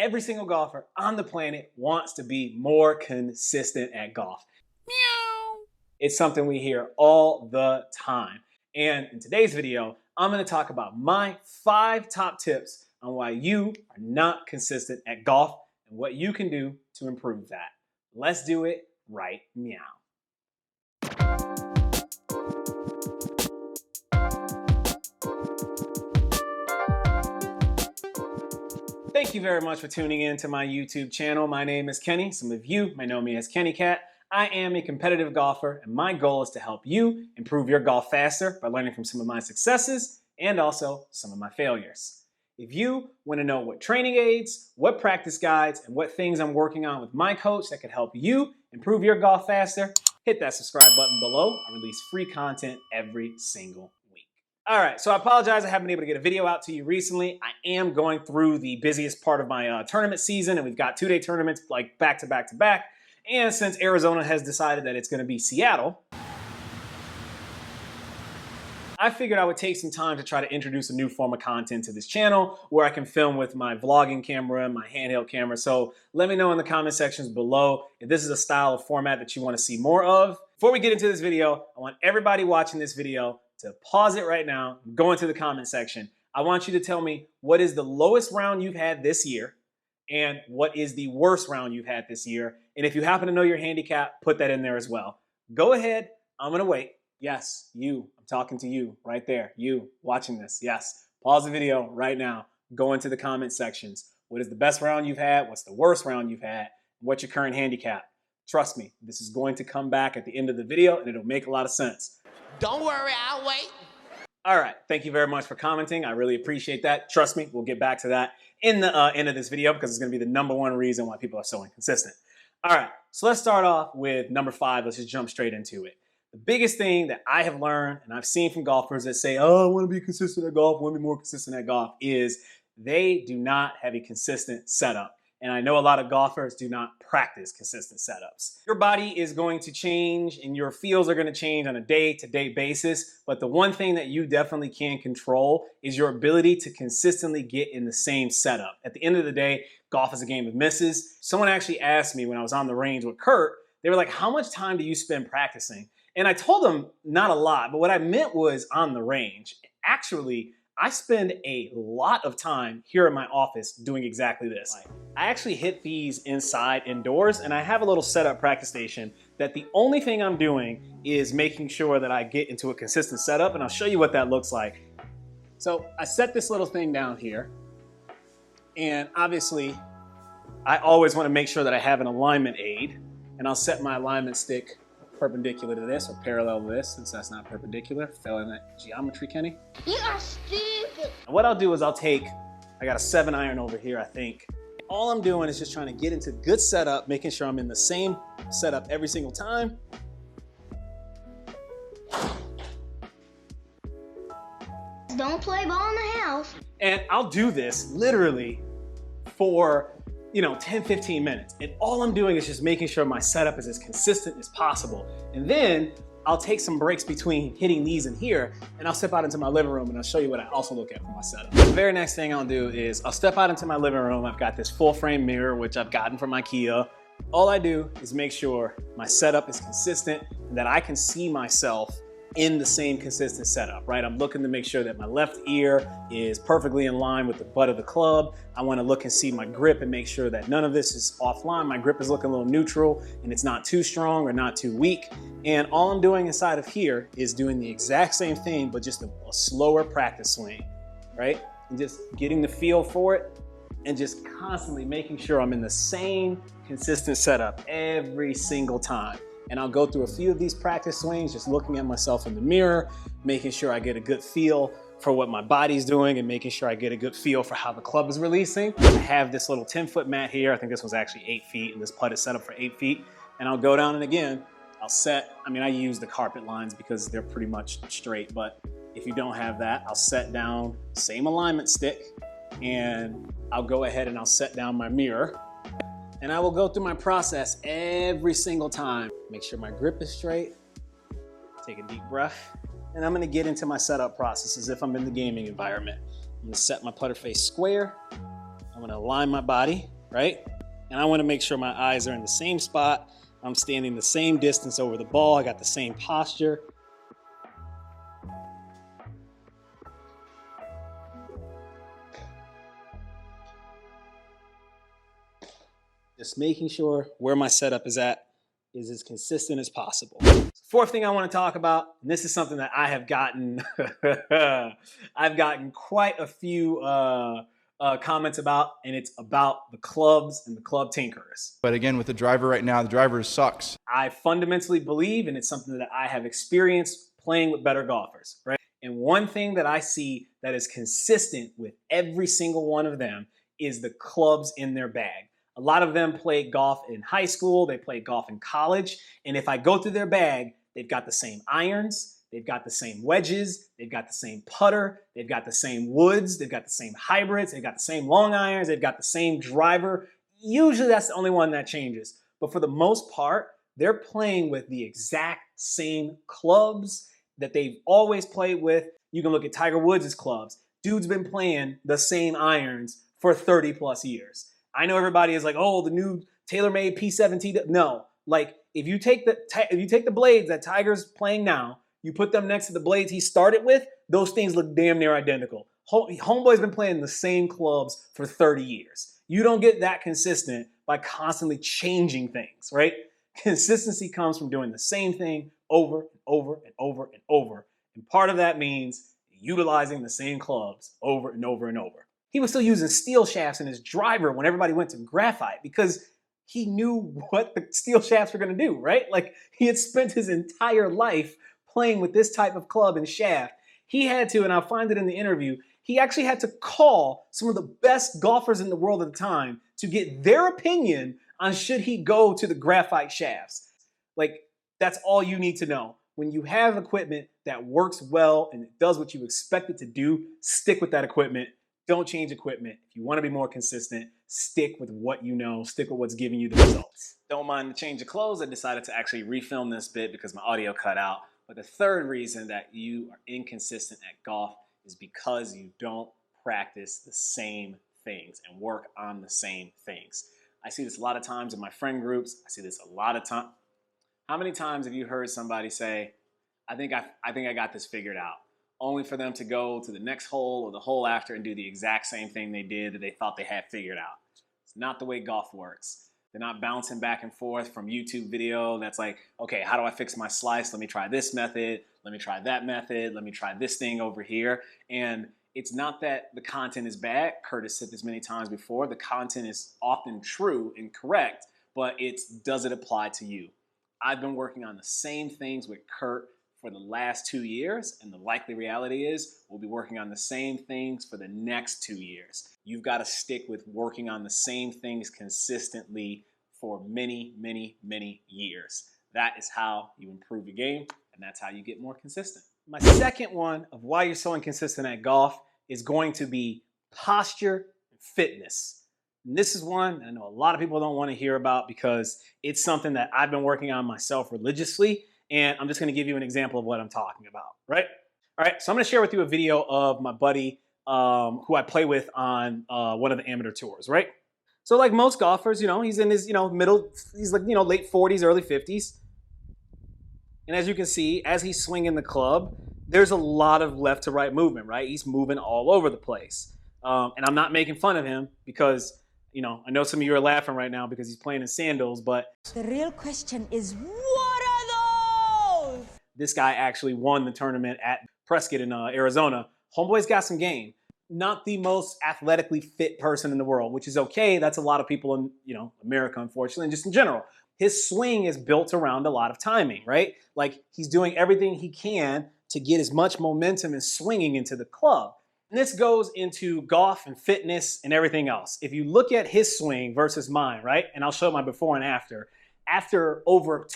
Every single golfer on the planet wants to be more consistent at golf. Meow. It's something we hear all the time. And in today's video, I'm going to talk about my 5 top tips on why you are not consistent at golf and what you can do to improve that. Let's do it right meow. Thank you very much for tuning in to my YouTube channel. My name is Kenny. Some of you may know me as Kennie Kat. I am a competitive golfer, and my goal is to help you improve your golf faster by learning from some of my successes and also some of my failures. If you want to know what training aids, what practice guides, and what things I'm working on with my coach that could help you improve your golf faster, hit that subscribe button below. I release free content every single week. All right, so I apologize I haven't been able to get a video out to you recently. I am going through the busiest part of my tournament season, and we've got 2-day tournaments like back to back to back. And since Arizona has decided that it's going to be Seattle, I figured I would take some time to try to introduce a new form of content to this channel where I can film with my vlogging camera and my handheld camera. So let me know in the comment sections below if this is a style of format that you want to see more of. Before we get into this video, I want everybody watching this video to pause it right now, go into the comment section. I want you to tell me what is the lowest round you've had this year and what is the worst round you've had this year. And if you happen to know your handicap, put that in there as well. Go ahead, I'm gonna wait. Yes, you, I'm talking to you right there. You watching this, yes. Pause the video right now. Go into the comment sections. What is the best round you've had? What's the worst round you've had? What's your current handicap? Trust me, this is going to come back at the end of the video and it'll make a lot of sense. Don't worry, I'll wait. All right, thank you very much for commenting. I really appreciate that. Trust me, we'll get back to that in the end of this video because it's gonna be the #1 reason why people are so inconsistent. All right, so let's start off with number 5. Let's just jump straight into it. The biggest thing that I have learned and I've seen from golfers that say, oh, I want to be consistent at golf, I want to be more consistent at golf, is they do not have a consistent setup. And I know a lot of golfers do not practice consistent setups. Your body is going to change and your feels are going to change on a day-to-day basis. But the one thing that you definitely can control is your ability to consistently get in the same setup. At the end of the day, golf is a game of misses. Someone actually asked me when I was on the range with Kurt, they were like, how much time do you spend practicing? And I told them not a lot, but what I meant was on the range. Actually, I spend a lot of time here in my office doing exactly this. I actually hit these inside indoors, and I have a little setup practice station that the only thing I'm doing is making sure that I get into a consistent setup, and I'll show you what that looks like. So I set this little thing down here, and obviously I always want to make sure that I have an alignment aid, and I'll set my alignment stick perpendicular to this or parallel to this, since that's not perpendicular. Fell in that geometry, Kenny. You are stupid. And what I'll do is I got a 7-iron over here, I think. All I'm doing is just trying to get into good setup, making sure I'm in the same setup every single time. Don't play ball in the house. And I'll do this literally for 10, 15 minutes. And all I'm doing is just making sure my setup is as consistent as possible. And then I'll take some breaks between hitting these and here, and I'll step out into my living room and I'll show you what I also look at for my setup. The very next thing I'll do is I'll step out into my living room. I've got this full frame mirror, which I've gotten from IKEA. All I do is make sure my setup is consistent and that I can see myself in the same consistent setup, right? I'm looking to make sure that my left ear is perfectly in line with the butt of the club. I want to look and see my grip and make sure that none of this is offline. My grip is looking a little neutral and it's not too strong or not too weak. And all I'm doing inside of here is doing the exact same thing, but just a slower practice swing, right? And just getting the feel for it and just constantly making sure I'm in the same consistent setup every single time. And I'll go through a few of these practice swings, just looking at myself in the mirror, making sure I get a good feel for what my body's doing and making sure I get a good feel for how the club is releasing. I have this little 10-foot mat here. I think this was actually 8 feet and this putt is set up for 8 feet. And I'll go down and again, I use the carpet lines because they're pretty much straight, but if you don't have that, I'll set down same alignment stick and I'll go ahead and I'll set down my mirror. And I will go through my process every single time. Make sure my grip is straight, take a deep breath, and I'm gonna get into my setup process as if I'm in the gaming environment. I'm gonna set my putter face square. I'm I'm gonna align my body, right? And I wanna make sure my eyes are in the same spot. I'm standing the same distance over the ball. I got the same posture. Just making sure where my setup is at is as consistent as possible. Fourth thing I want to talk about, and this is something that I have gotten, I've gotten quite a few comments about, and it's about the clubs and the club tinkerers. But again, with the driver right now, the driver sucks. I fundamentally believe, and it's something that I have experienced playing with better golfers, right? And one thing that I see that is consistent with every single one of them is the clubs in their bag. A lot of them played golf in high school, they played golf in college, and if I go through their bag, they've got the same irons, they've got the same wedges, they've got the same putter, they've got the same woods, they've got the same hybrids, they've got the same long irons, they've got the same driver. Usually that's the only one that changes. But for the most part, they're playing with the exact same clubs that they've always played with. You can look at Tiger Woods' clubs. Dude's been playing the same irons for 30 plus years. I know everybody is like, oh, the new TaylorMade P17. No, like if you take the blades that Tiger's playing now, you put them next to the blades he started with, those things look damn near identical. Homeboy's been playing the same clubs for 30 years. You don't get that consistent by constantly changing things, right? Consistency comes from doing the same thing over and over and over and over. And part of that means utilizing the same clubs over and over and over. He was still using steel shafts in his driver when everybody went to graphite because he knew what the steel shafts were going to do, right? Like he had spent his entire life playing with this type of club and shaft. He had to, and I'll find it in the interview, he actually had to call some of the best golfers in the world at the time to get their opinion on should he go to the graphite shafts. Like that's all you need to know. When you have equipment that works well and it does what you expect it to do, stick with that equipment. Don't change equipment. If you want to be more consistent, stick with what you know, stick with what's giving you the results. Don't mind the change of clothes. I decided to actually refilm this bit because my audio cut out. But the third reason that you are inconsistent at golf is because you don't practice the same things and work on the same things. I see this a lot of times in my friend groups. I see this a lot of times. How many times have you heard somebody say, I think I got this figured out, only for them to go to the next hole or the hole after and do the exact same thing they did that they thought they had figured out? It's not the way golf works. They're not bouncing back and forth from YouTube video that's like, okay, how do I fix my slice? Let me try this method. Let me try that method. Let me try this thing over here. And it's not that the content is bad. Kurt has said this many times before. The content is often true and correct, but it's does it apply to you? I've been working on the same things with Kurt for the last 2 years, and the likely reality is we'll be working on the same things for the next 2 years. You've got to stick with working on the same things consistently for many, many, many years. That is how you improve your game, and that's how you get more consistent. My second one of why you're so inconsistent at golf is going to be posture and fitness. And this is one I know a lot of people don't want to hear about because it's something that I've been working on myself religiously. And I'm just going to give you an example of what I'm talking about, right? All right, so I'm going to share with you a video of my buddy who I play with on one of the amateur tours, right? So like most golfers, he's in his, he's like, late 40s, early 50s. And as you can see, as he's swinging the club, there's a lot of left to right movement, right? He's moving all over the place. And I'm not making fun of him because, I know some of you are laughing right now because he's playing in sandals, but the real question is, what are those? This guy actually won the tournament at Prescott in Arizona. Homeboy's got some game. Not the most athletically fit person in the world, which is okay. That's a lot of people in, America, unfortunately, and just in general. His swing is built around a lot of timing, right? Like he's doing everything he can to get as much momentum and swinging into the club. And this goes into golf and fitness and everything else. If you look at his swing versus mine, right? And I'll show my before and after over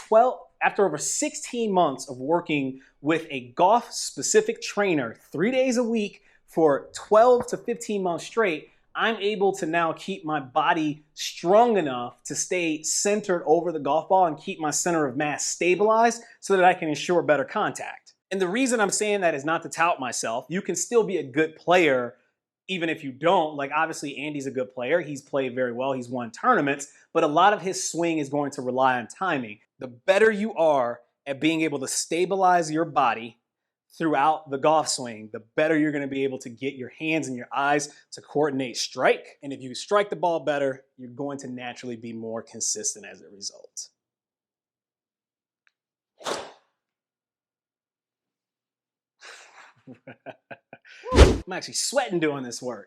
16 months of working with a golf-specific trainer 3 days a week for 12 to 15 months straight, I'm able to now keep my body strong enough to stay centered over the golf ball and keep my center of mass stabilized so that I can ensure better contact. And the reason I'm saying that is not to tout myself. You can still be a good player Even if you don't, like obviously Andy's a good player. He's played very well. He's won tournaments, but a lot of his swing is going to rely on timing. The better you are at being able to stabilize your body throughout the golf swing, the better you're going to be able to get your hands and your eyes to coordinate strike. And if you strike the ball better, you're going to naturally be more consistent as a result. I'm actually sweating doing this work.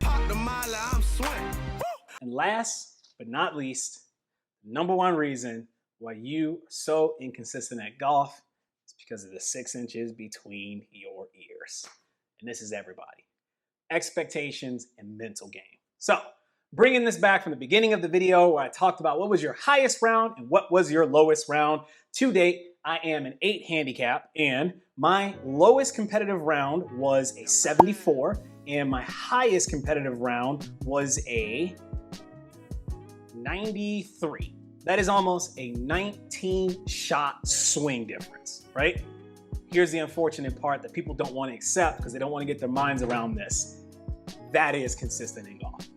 And last but not least, number one reason why you are so inconsistent at golf is because of the 6 inches between your ears. And this is everybody. Expectations and mental game. So, bringing this back from the beginning of the video where I talked about what was your highest round and what was your lowest round. To date, I am an 8 handicap, and my lowest competitive round was a 74, and my highest competitive round was a 93. That is almost a 19-shot swing difference, right? Here's the unfortunate part that people don't want to accept because they don't want to get their minds around this. That is consistent in golf.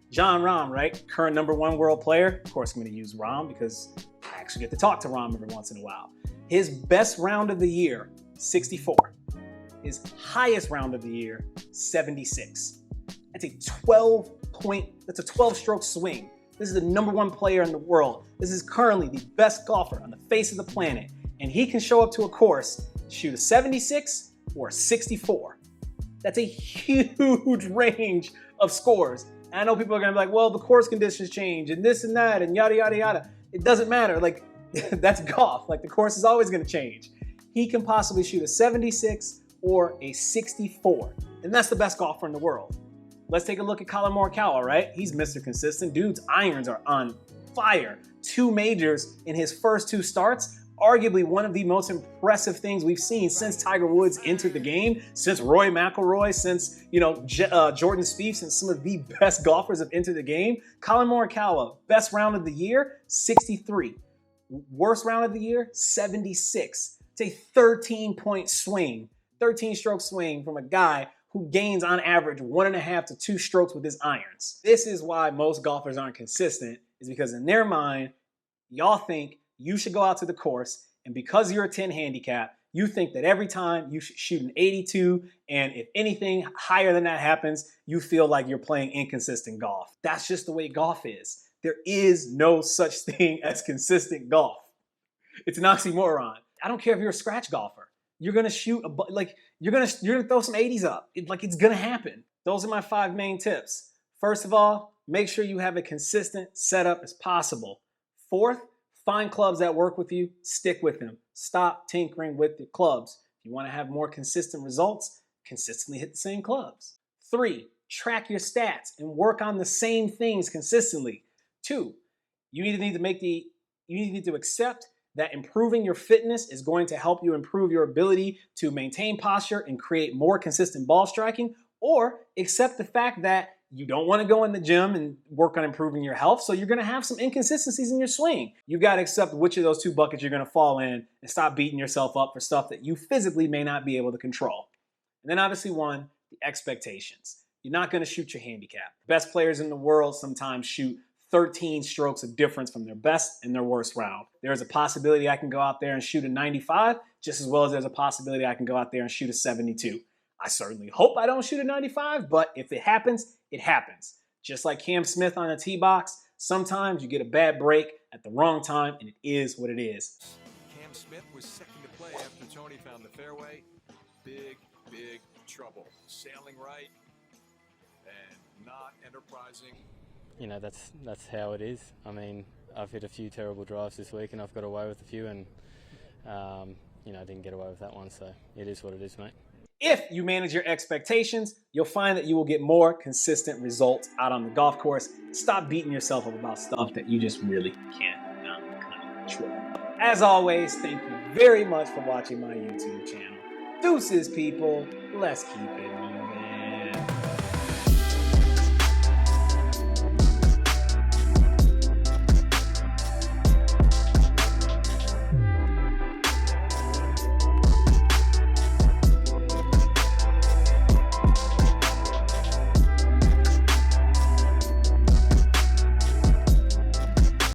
Jon Rahm, right? Current #1 world player. Of course, I'm going to use Rahm because I actually get to talk to Rahm every once in a while. His best round of the year, 64. His highest round of the year, 76. That's a 12-stroke swing. This is the #1 player in the world. This is currently the best golfer on the face of the planet. And he can show up to a course, shoot a 76 or a 64. That's a huge range of scores. And I know people are gonna be like, well, the course conditions change and this and that and yada, yada, yada. It doesn't matter. Like, that's golf. Like, the course is always gonna change. He can possibly shoot a 76 or a 64. And that's the best golfer in the world. Let's take a look at Collin Morikawa, right? He's Mr. Consistent. Dude's irons are on fire. 2 majors in his first 2 starts. Arguably one of the most impressive things we've seen since Tiger Woods entered the game, since Roy McIlroy, since Jordan Spieth, since some of the best golfers have entered the game. Collin Morikawa, best round of the year, 63. Worst round of the year, 76. It's a 13-point swing, 13-stroke swing from a guy who gains on average 1.5 to 2 strokes with his irons. This is why most golfers aren't consistent, is because in their mind, y'all think you should go out to the course, and because you're a 10 handicap, you think that every time you should shoot an 82, and if anything higher than that happens, you feel like you're playing inconsistent golf. That's just the way golf is. There is no such thing as consistent golf. It's an oxymoron. I don't care if you're a scratch golfer. You're gonna shoot you're gonna throw some 80s up. It's gonna happen. Those are my 5 main tips. First of all, make sure you have a consistent setup as possible. Fourth, find clubs that work with you, stick with them. Stop tinkering with your clubs. If you want to have more consistent results, consistently hit the same clubs. 3, track your stats and work on the same things consistently. 2, you need to accept that improving your fitness is going to help you improve your ability to maintain posture and create more consistent ball striking, or accept the fact that you don't want to go in the gym and work on improving your health, so you're going to have some inconsistencies in your swing. You got to accept which of those 2 buckets you're going to fall in and stop beating yourself up for stuff that you physically may not be able to control. And then obviously 1, the expectations. You're not going to shoot your handicap. The best players in the world sometimes shoot 13 strokes of difference from their best and their worst round. There's a possibility I can go out there and shoot a 95, just as well as there's a possibility I can go out there and shoot a 72. I certainly hope I don't shoot a 95, but if it happens, it happens. Just like Cam Smith on a tee box, sometimes you get a bad break at the wrong time, and it is what it is. Cam Smith was second to play after Tony found the fairway. Big trouble. Sailing right and not enterprising. You know, that's how it is. I mean, I've hit a few terrible drives this week, and I've got away with a few, and I didn't get away with that one, so it is what it is, mate. If you manage your expectations, you'll find that you will get more consistent results out on the golf course. Stop beating yourself up about stuff that you just really cannot control. As always, thank you very much for watching my YouTube channel. Deuces, people. Let's keep it